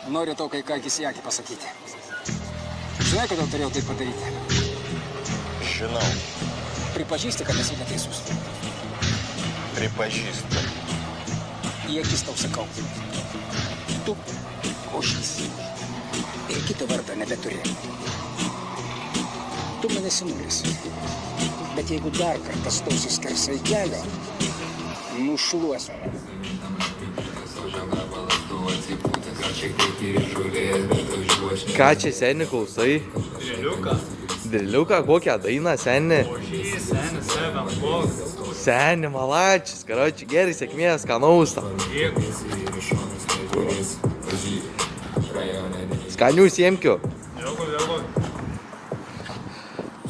Noriu tau kai ką akis į akį pasakyti. Žinai, kodėl turėjau tai padaryti? Žinau. Pripažįsti, kad esi neteisus. Pripažįstu. Į akis tau sakau. Tu Ošys. Ir kito vardą nebeturi. Tu man esi nulis. Bet jeigu dar kartą stausi skersai kelio, nušluosiu. Ką čia, seni, klausai? Driliuką, kokią dainą, seni? Seni, malačius, karoči, gerai, sėkmės, skanaus tau. Skanių siemkių.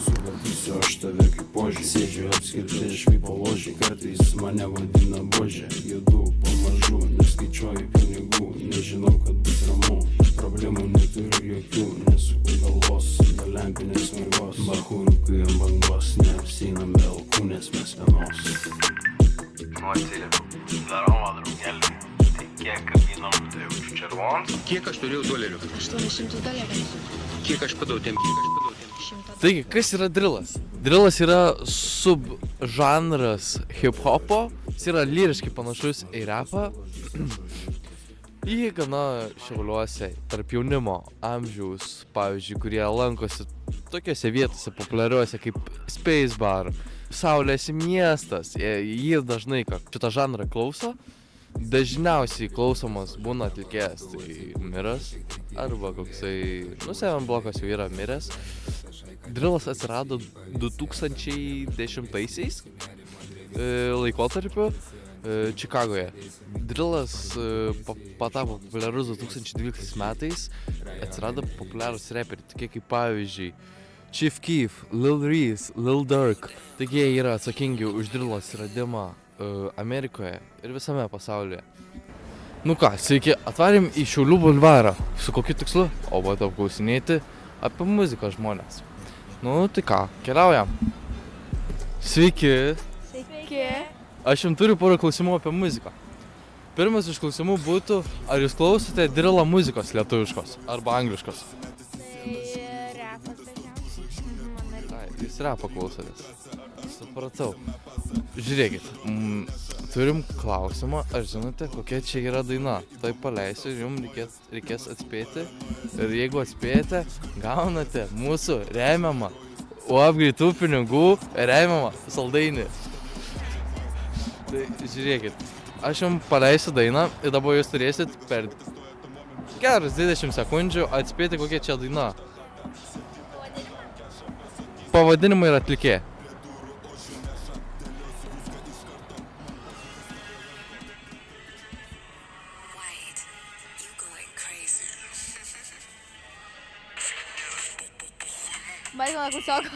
Sumatysiu aš tave kaip požį. Sėdžiu apskritai švypo ložį. Kartais mane vadina božė. Judu pamažu, neskaičiuoju pinigų. Nežinau, kad bus ramu. Problemų neturiu jokių. Nesuku galvos, be lempinės mergos. Bahūriukai ant bangos. Neapseinam be alkūnės mes vienos. Nu atsiliepiu. Daroma, draugelį. Tai kiek kabinom, tai už červons? Kiek aš turėjau dolerių? $800. Kiek aš padau tiem? 100. Taigi, kas yra drilas? Drilas yra subžanras hip-hopo. Jis yra lyriškai panašus į rapą. Jį gana Šiauliuose tarp jaunimo amžiaus, pavyzdžiui, kurie lankosi tokiose vietose populiariuose kaip Space Bar, Saulės miestas. Jį dažnai šitą žanrą klauso. Dažniausiai klausomas būna atlikėjas, tai Miras, arba koksai, Seven Blokas jau yra Miręs. Drilas atsirado 2010-aisiais laikotarpiu Čikagoje. Drilas patapo populiarus 2012 metais, atsirado populiarus reperiai, tokie kaip pavyzdžiui Chief Keef, Lil Reese, Lil Durk. Taigi jie yra atsakingi už drilo atsiradimą Amerikoje ir visame pasaulyje. Nu ką, sveiki, atvarėm į Šiaulių bulvarą. Su kokiu tikslu? O vat apklausinėti apie muziką žmonės. Nu tai ką, keliaujam. Sveiki. Sveiki. Aš jums turiu porą klausimų apie muziką. Pirmas iš klausimų būtų, ar jūs klausote drilo muzikos lietuviškos arba angliškos? Tai repas dažniausiai. Ai, jūs repą klausotės. Supratau. Žiūrėkit, turim klausimą, ar žinote, kokia čia yra daina. Tai paleisiu ir jums reikės atspėti. Ir jeigu atspėjate, gaunate mūsų remiamą UAB Greitų pinigų remiamą saldainį. Tai žiūrėkit, aš jums paleisiu dainą ir dabar jūs turėsit per gerus 20 sekundžių atspėti, kokia čia daina. Pavadinimai ir atlikėjai. Baigona Kusioko.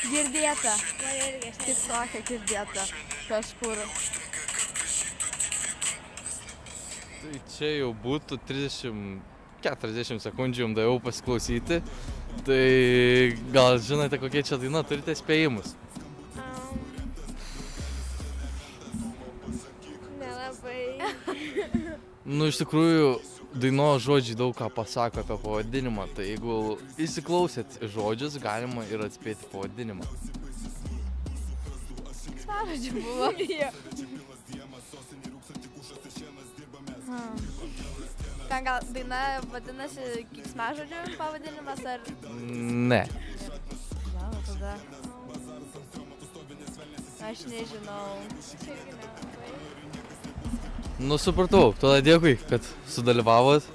Girdėta. Tik tokia girdėta. Kažkur. Tai čia jau būtų 30-40 sekundžių jums daviau pasiklausyti. Tai gal žinote, kokie čia daina, turite spėjimus? Nelabai. Nu, iš tikrųjų, dainos žodžiai daug ką pasako apie pavadinimą, tai jeigu įsiklausėt žodžius, galima ir atspėti pavadinimą. Svaradžių buvo. Ten gal daina vadinasi keiksmažodžių pavadinimas ar... Ne. Gal, tada... Aš nežinau. Nu, supratau, tada dėkui, kad sudalyvavot.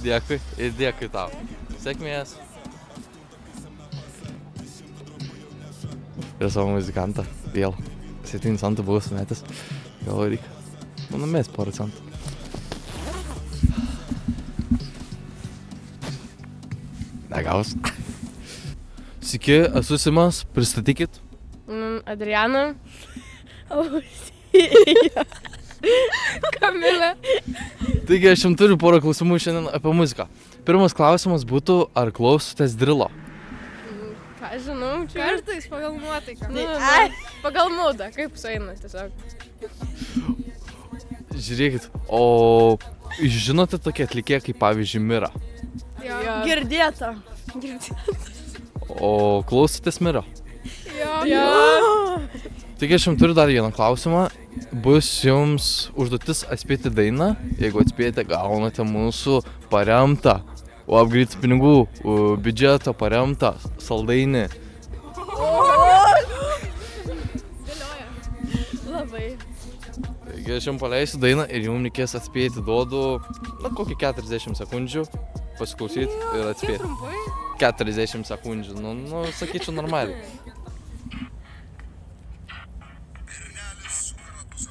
Dėkui ir dėkui tau. Sėkmės. Ir savo muzikantą vėl. 7 centų buvau sumetęs. Gal reikia. Nu, numės porą centų. Negaus. Sveiki, esu Simas, pristatykit. Adriana. Ausija. Kamilė. Taigi aš jums turiu porą klausimų šiandien apie muziką. Pirmas klausimas būtų, ar klausotės drilo? Ką Ką žinau, čia. Kartais pagal nuotaiką. Pagal mūdą, kaip sueina tiesiog. Žiūrėkit, o žinote tokie atlikėjai kaip pavyzdžiui Mira? Jo. Girdėta. O klausotės Mira? Jo. Taigi aš jums turiu dar vieną klausimą. Bus jums užduotis atspėti dainą. Jeigu atspėjate, gaunate mūsų paremtą UAPGREET pinigų biudžeto paremtą saldainį. Labai. Taigi aš jums paleisiu dainą ir jums reikės atspėti. Duodu, kokį 40 sekundžių pasiklausyti ir atspėti. 40 sekundžių, sakyčiau normaliai.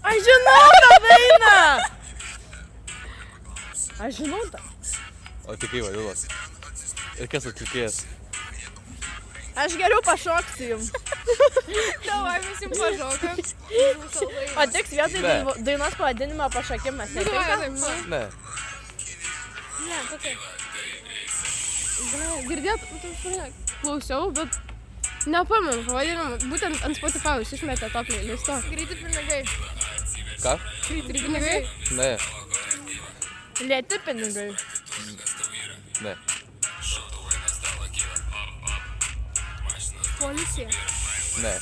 Aš žinau tą dainą! Aš žinau tą. O tik kaip vadovas. Ir kas atlikėjas? Aš geriau pašoksiu jums. Davai, mes jums pažokam. O tiks vietoj dainos pavadinimą pašokimas, netinka? Ne. Ne, tokia. Girdėt, klausiau, bet nepamenu pavadinimą. Būtent ant Spotify išmetė tą playlistą. Greiti pinigai. Ką? Greiti pinigai. Ne. Lėti pinigai. Ne. Policija. Ne.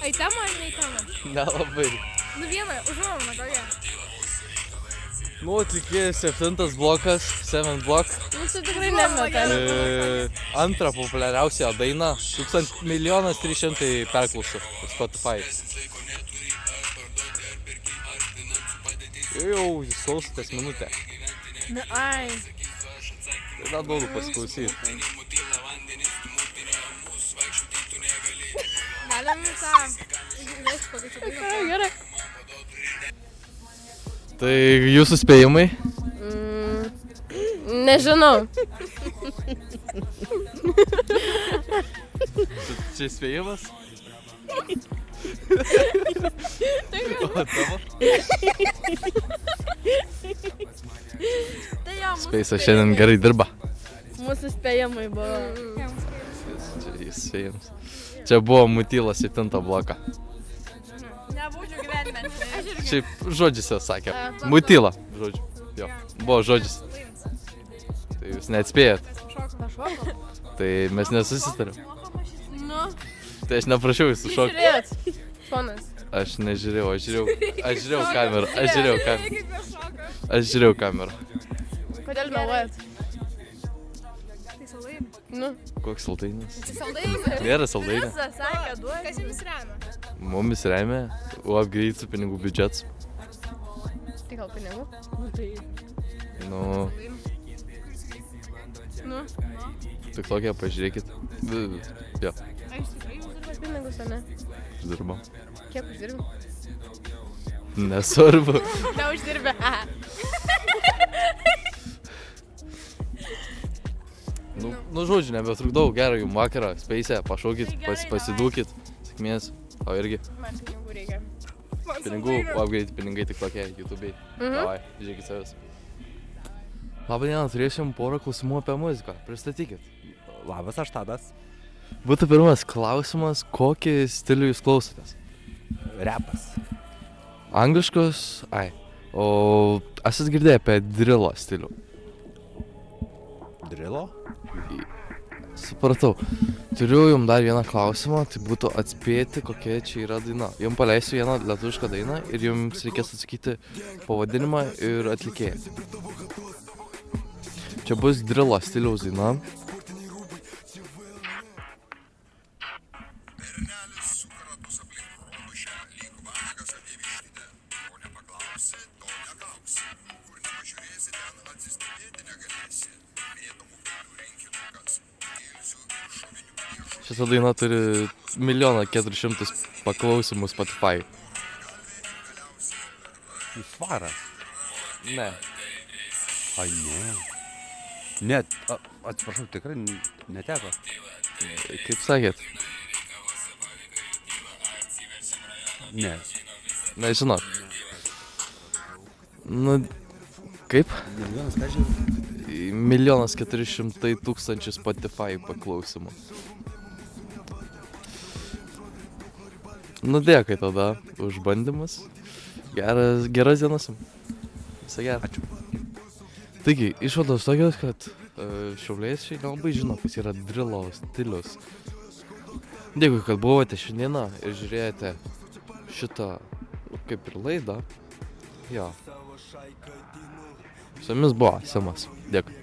Ai tema ar ne į temą? Nelabai. Nu vieną, užuominą kokią. Atlikėjas 7 blokas, 7 block. Mūsų tikrai nemetė. Antra populiariausia daina, 1 300 000 perklausų Spotify. Jau jūs klausotės minutę. Ne, ai. Tai dar duodu pasiklausyti. Galim tą. Įvesti kokią čia dainą. Gerai. Tai jūsų spėjimai? Nežinau. Čia spėjimas? O tavo? Tai jo, mūsų Speisas šiandien gerai dirba. Mūsų spėjimai buvo. Čia jis spėjimas. Čia buvo Mutyla 7 bloką. Nebūčiau gyvenime. Šiaip žodžiuose sakė. Mutyla. Žodžiu. Jo. Buvo žodžius. Tai jūs neatspėjat. Tai mes nesusitarėm. Nu, Tai aš neprašiau jūsų šokti. žiūrėt. Ponas. Aš nežiūrėjau, aš žiūrėjau kamerą. Aš žiūrėjau kamerą. Kodėl meluojat? Tai saldainį. Nu, Koks saldainis? Tai saldainį. Nėra saldainį. Sakė, duok. Kas jums remia? Mumis remia UAPGREET pinigų biudžetas. tai gal pinigų? Nu, Nu, tik tokia, pažiūrėkit. Jo, aš tikrai uždirba pinigus, ar ne? uždirbam. Kiek uždirbi? Nesvarbu. Neuždirbi. Nu, žodžiu, nebetrukdau. Gerą jums vakarą. Speisę, pašaukit, pasidūkit. Sėkmės. O irgi. Man pinigų reikia. Pinigų, UAPGREET pinigai tik tokie, YouTube'ai. Davai, žiūrėkit savęs. Labą dieną, turėsim porą klausimų apie muziką. Pristatykit. Labas, aš Tadas. Būtų pirmas klausimas, kokį stilių jūs klausotės? Repas. Angliškos? Ai. O esat girdėję apie drilo stilių? Drilo? Supratau. Turiu jums dar vieną klausimą, tai būtų atspėti, kokia čia yra daina. Jums paleisiu vieną lietuvišką dainą ir jums reikės atsakyti pavadinimą ir atlikėją. Čia bus drilo stiliaus daina. Šitą dainą turi 1 400 000 paklausimų Spotify. Svaras. Ne. Ai, ne. Net, atsiprašau, tikrai neteko. Kaip sakėt? Ne. Nežinot. Nu, kaip? Milijonas, ką žinai? 1 400 000 Spotify paklausimų. Nu dėkui tada už bandymus. Geras dienas jums. Visą gerą. Ačiū. Taigi, išvados tokios, kad šiauliečiai nelabai žino, kas yra drilo stilius. Dėkui, kad buvote šiandieną ir žiūrėjote šitą, kaip ir laidą. Jo. Su jumis buvo Simas. Dėkui.